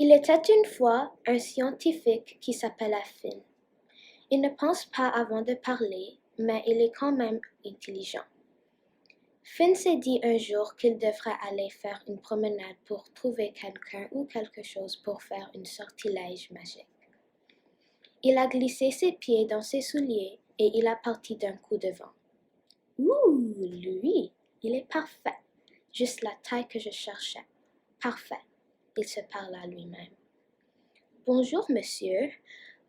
Il était une fois un scientifique qui s'appelait Finn. Il ne pense pas avant de parler, mais il est quand même intelligent. Finn s'est dit un jour qu'il devrait aller faire une promenade pour trouver quelqu'un ou quelque chose pour faire un sortilège magique. Il a glissé ses pieds dans ses souliers et il a parti d'un coup de vent. Ouh, lui, il est parfait, juste la taille que je cherchais. Parfait, il se parle à lui-même. Bonjour, monsieur.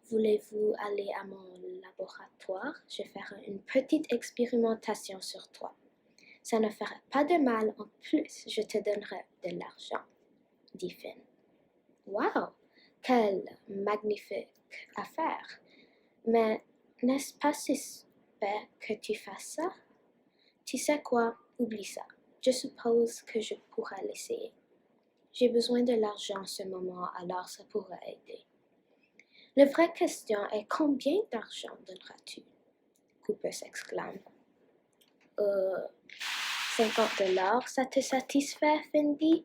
Voulez-vous aller à mon laboratoire? Je ferai une petite expérimentation sur toi. Ça ne fera pas de mal, en plus, je te donnerai de l'argent, dit Finn. Wow! Quelle magnifique affaire! Mais n'est-ce pas suspect que tu fasses ça? Tu sais quoi? Oublie ça. Je suppose que je pourrais l'essayer. J'ai besoin de l'argent en ce moment, alors ça pourrait aider. La vraie question est combien d'argent donneras-tu? Cooper s'exclame. 50$, ça te satisfait, Finn dit?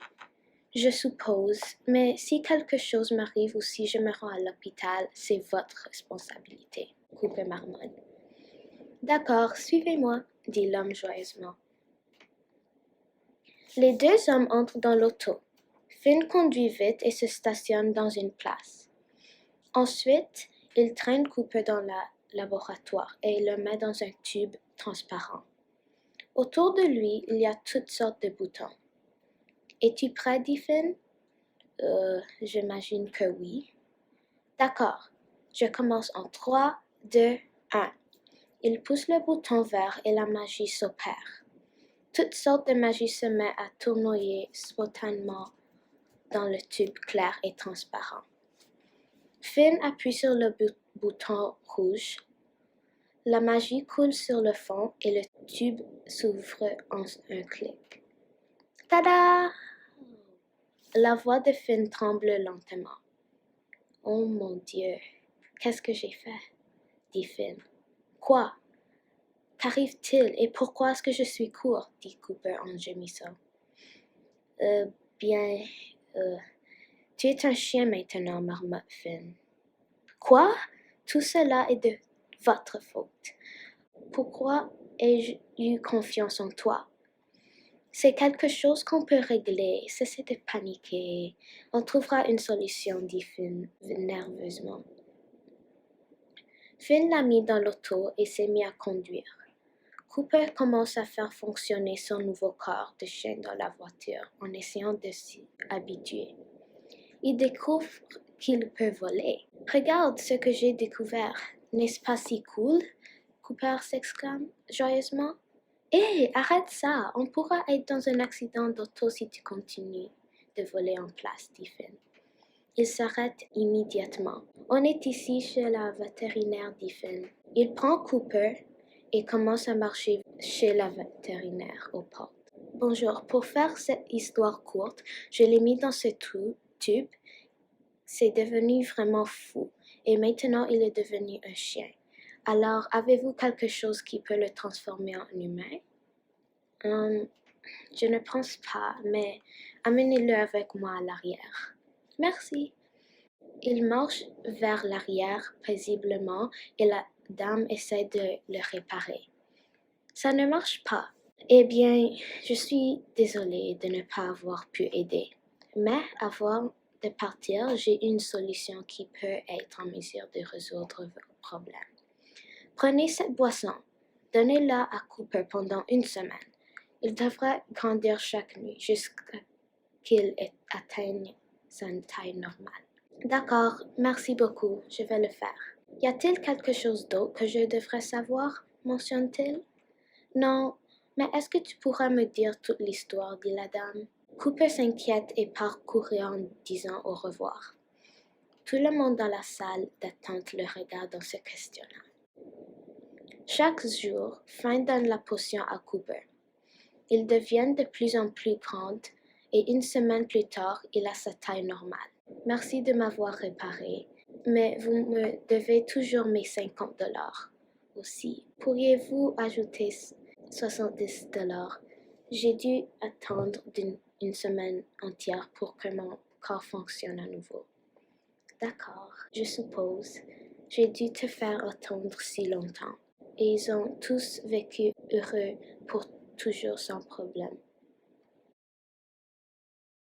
Je suppose, mais si quelque chose m'arrive ou si je me rends à l'hôpital, c'est votre responsabilité, Cooper marmonne. D'accord, suivez-moi, dit l'homme joyeusement. Les deux hommes entrent dans l'auto. Finn conduit vite et se stationne dans une place. Ensuite, il traîne Cooper dans le laboratoire et le met dans un tube transparent. Autour de lui, il y a toutes sortes de boutons. Es-tu prêt, dit Finn? J'imagine que oui. D'accord, je commence en 3, 2, 1. Il pousse le bouton vert et la magie s'opère. Toutes sortes de magie se mettent à tournoyer spontanément dans le tube clair et transparent. Finn appuie sur le bouton rouge. La magie coule sur le fond et le tube s'ouvre en un clic. Tada! La voix de Finn tremble lentement. Oh mon Dieu, qu'est-ce que j'ai fait? Dit Finn. Quoi? Qu'arrive-t-il et pourquoi est-ce que je suis court? Dit Cooper en gémissant. Bien, tu es un chien maintenant, marmotte Finn. Quoi? Tout cela est de votre faute. Pourquoi ai-je eu confiance en toi? C'est quelque chose qu'on peut régler, cessez de paniquer. On trouvera une solution, dit Finn nerveusement. Finn l'a mis dans l'auto et s'est mis à conduire. Cooper commence à faire fonctionner son nouveau corps de chien dans la voiture en essayant de s'y habituer. Il découvre qu'il peut voler. Regarde ce que j'ai découvert, n'est-ce pas si cool? Cooper s'exclame joyeusement. Hé, arrête ça, on pourra être dans un accident d'auto si tu continues de voler en place, dit Finn. Il s'arrête immédiatement. On est ici chez la vétérinaire, dit Finn. Il prend Cooper et commence à marcher chez la vétérinaire aux portes. Bonjour, pour faire cette histoire courte, je l'ai mis dans ce tube. C'est devenu vraiment fou et maintenant il est devenu un chien. Alors, avez-vous quelque chose qui peut le transformer en humain? Je ne pense pas, mais amenez-le avec moi à l'arrière. Merci. Il marche vers l'arrière paisiblement et la dame essaie de le réparer. Ça ne marche pas. Eh bien, je suis désolée de ne pas avoir pu aider. Mais avant de partir, j'ai une solution qui peut être en mesure de résoudre vos problèmes. Prenez cette boisson, donnez-la à Cooper pendant une semaine. Il devrait grandir chaque nuit jusqu'à qu'il atteigne sa taille normale. D'accord, merci beaucoup, je vais le faire. Y a-t-il quelque chose d'autre que je devrais savoir? Mentionne-t-il. Non, mais est-ce que tu pourras me dire toute l'histoire, dit la dame. Cooper s'inquiète et part courir en disant au revoir. Tout le monde dans la salle d'attente le regarde en se questionnant. Chaque jour, Finn donne la potion à Cooper. Ils deviennent de plus en plus grandes et une semaine plus tard, il a sa taille normale. Merci de m'avoir réparé, mais vous me devez toujours mes 50$ aussi. Pourriez-vous ajouter 70$? J'ai dû attendre une semaine entière pour que mon corps fonctionne à nouveau. D'accord, je suppose. J'ai dû te faire attendre si longtemps. Et ils ont tous vécu heureux pour toujours sans problème.